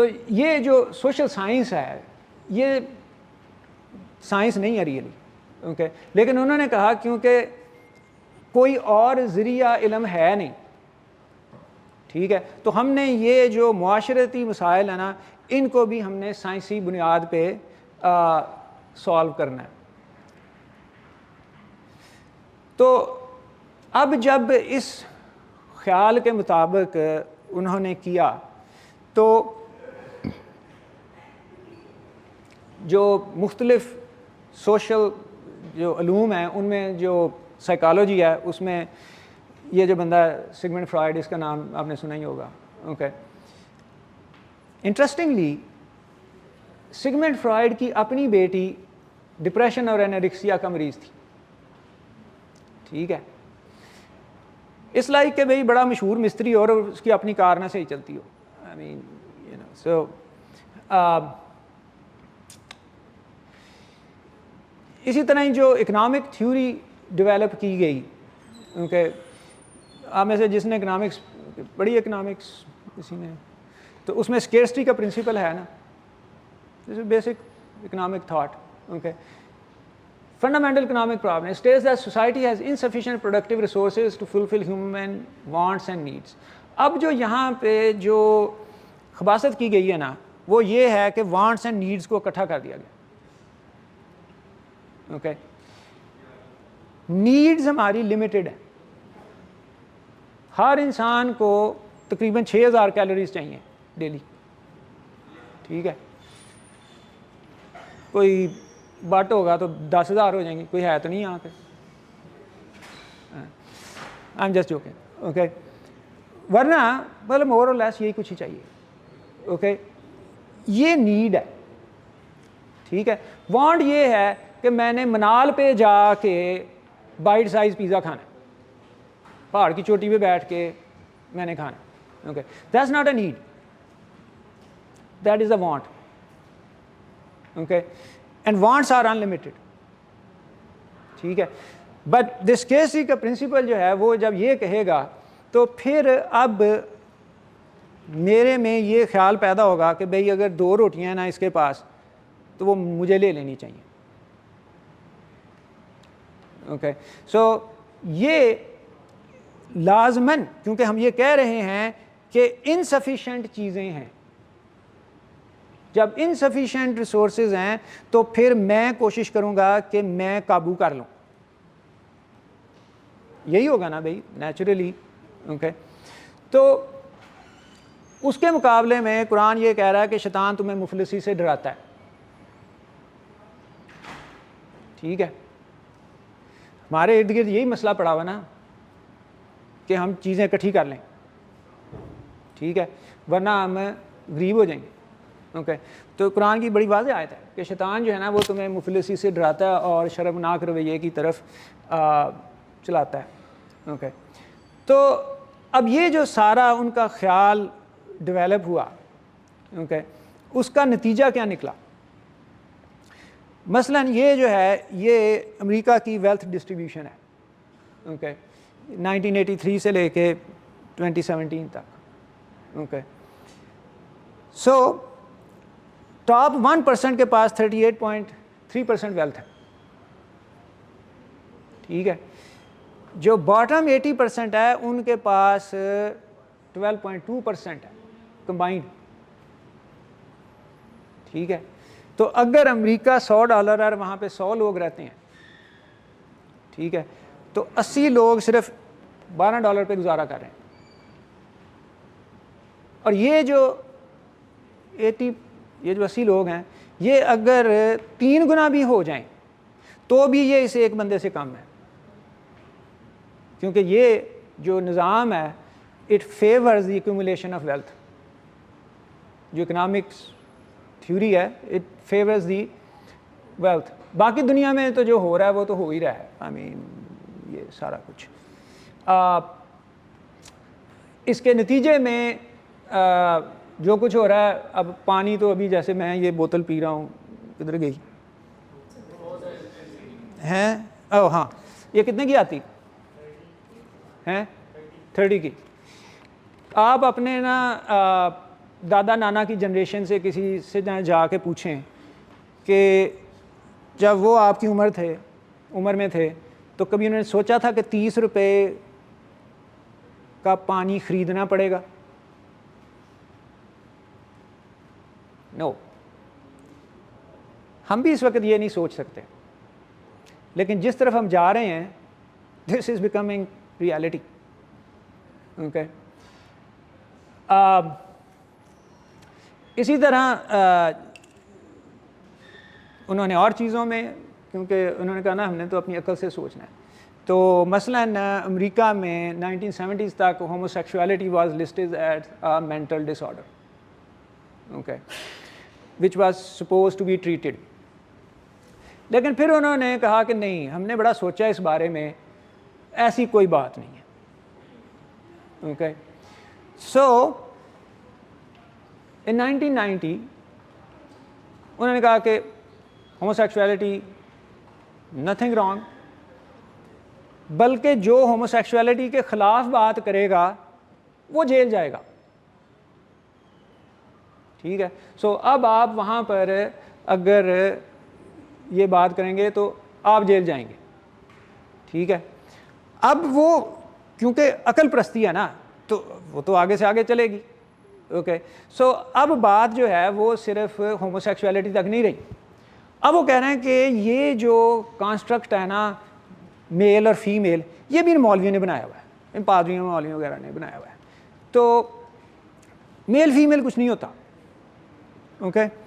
ये जो social science है ये साइंस नहीं है रियली, ओके। लेकिन उन्होंने कहा क्योंकि कोई और ज़रिया इल्म है नहीं, ठीक है, तो हमने ये जो मुआशरती मसाइल है ना, इनको भी हमने साइंसी बुनियाद पे सॉल्व करना है। तो अब जब इस ख्याल के मुताबिक उन्होंने किया तो जो मुख्तलिफ सोशल जो अलूम हैं उनमें जो साइकोलॉजी है उसमें ये जो बंदा सिगमंड फ्रॉयड, इसका नाम आपने सुना ही होगा, ओके। इंटरेस्टिंगली सिगमंड फ्रॉयड की अपनी बेटी डिप्रेशन और एनोरेक्सिया का मरीज़ थी, ठीक है। इस लाइक के भाई बड़ा मशहूर मिस्त्री और उसकी अपनी कार ना सही चलती हो, आई मीन यू नो। सो इसी तरह ही जो इकनॉमिक थ्योरी डेवलप की गई, ओके, आप में से जिसने इकनॉमिक्स पढ़ी, इकनॉमिक्स किसी ने, तो उसमें स्केर्सिटी का प्रिंसिपल है ना, this is basic economic thought, okay. Fundamental economic problem states that society has insufficient productive resources to fulfil human wants and needs. अब जो यहाँ पे जो खबासत की गई है ना, वो ये है कि वांट्स एंड नीड्स को इकट्ठा कर दिया गया, ओके। नीड्स हमारी लिमिटेड है, हर इंसान को तकरीबन 6000 कैलोरीज चाहिए डेली, ठीक है। कोई बट होगा तो 10,000 हो जाएंगे, कोई है तो नहीं यहाँ पे, I am just joking, okay. वरना मतलब मोर और लेस यही कुछ ही चाहिए, ओके। ये नीड है, ठीक है। वांट ये है कि मैंने मनाल पे जाके बाइट साइज पिज़्ज़ा खाना है, पहाड़ की चोटी पे बैठ के मैंने खाना, okay. That's not a need, that is a want, okay. And wants are unlimited, ठीक है। बट दिस स्केर्सिटी का प्रिंसिपल जो है वो जब ये कहेगा तो फिर अब मेरे में ये ख्याल पैदा होगा कि भाई अगर 2 रोटियां हैं ना इसके पास तो वो मुझे ले लेनी चाहिए, ओके। सो ये लाजमन, क्योंकि हम ये कह रहे हैं कि इनसफिशिएंट चीज़ें हैं, जब इनसफिशिएंट रिसोर्सेज हैं तो फिर मैं कोशिश करूंगा कि मैं काबू कर लूं, यही होगा ना भाई नेचुरली, ओके। तो उसके मुकाबले में कुरान ये कह रहा है कि शैतान तुम्हें मुफलिसी से डराता है, ठीक है। हमारे इर्द गिर्द यही मसला पड़ा हुआ ना कि हम चीज़ें इकट्ठी कर लें, ठीक है, वरना हम गरीब हो जाएंगे, ओके। तो कुरान की बड़ी वाज़ेह आयत है कि शैतान जो है ना वो तुम्हें मुफलिसी से डराता है और शर्मनाक रवैये की तरफ चलाता है, ओके। तो अब ये जो सारा उनका ख्याल डेवलप हुआ, ओके, उसका नतीजा क्या निकला? मसलन ये जो है ये अमेरिका की वेल्थ डिस्ट्रीब्यूशन है, ओके, 1983 से लेके 2017 तक, ओके। सो टॉप 1% के पास 38.3% वेल्थ है, ठीक है। जो बॉटम 80% है उनके पास 12.2% है कंबाइंड, ठीक है। तो अगर अमेरिका $100 और वहाँ पे 100 लोग रहते हैं, ठीक है, तो 80 लोग सिर्फ $12 पे गुजारा कर रहे हैं, और ये जो 80 लोग हैं ये अगर 3 गुना भी हो जाएं तो भी ये इस एक बंदे से कम है, क्योंकि ये जो निज़ाम है it favours the accumulation of wealth. जो इकनॉमिक्स थ्योरी है इट फेवर्स द वेल्थ। बाकी दुनिया में तो जो हो रहा है वो तो हो ही रहा है, आई मीन ये सारा कुछ। इसके नतीजे में जो कुछ हो रहा है, अब पानी तो अभी जैसे मैं ये बोतल पी रहा हूँ, किधर गई हैं? ओह हाँ, ये कितने की आती हैं? 30 की। आप अपने ना दादा नाना की जनरेशन से किसी से जाके पूछें कि जब वो आपकी उम्र में थे तो कभी उन्होंने सोचा था कि 30 रुपये का पानी ख़रीदना पड़ेगा? नो। हम भी इस वक्त ये नहीं सोच सकते, लेकिन जिस तरफ हम जा रहे हैं this is becoming reality. Okay, इसी तरह उन्होंने और चीज़ों में, क्योंकि उन्होंने कहा ना हमने तो अपनी अकल से सोचना है, तो मसलन अमेरिका में 1970s तक homosexuality was listed as a mental disorder, okay, which was suppose to be treated. लेकिन फिर उन्होंने कहा कि नहीं, हमने बड़ा सोचा इस बारे में, ऐसी कोई बात नहीं है। ओके, सो इन 1990 उन्होंने कहा कि होमोसेक्सुअलिटी नथिंग रॉन्ग, बल्कि जो होमोसेक्सुअलिटी के ख़िलाफ़ बात करेगा वो जेल जाएगा। ठीक है, सो अब आप वहाँ पर अगर ये बात करेंगे तो आप जेल जाएंगे। ठीक है, अब वो क्योंकि अकल प्रस्ती है ना, तो वो तो आगे से आगे चलेगी। ओके, सो अब बात जो है वो सिर्फ होमोसेक्सुअलिटी तक नहीं रही। अब वो कह रहे हैं कि ये जो कॉन्स्ट्रक्ट है ना, मेल और फीमेल, ये भी इन मौलवियों ने बनाया हुआ है, इन पादरियों मौलवियों वगैरह ने बनाया हुआ है। तो मेल फीमेल कुछ नहीं होता। ओके,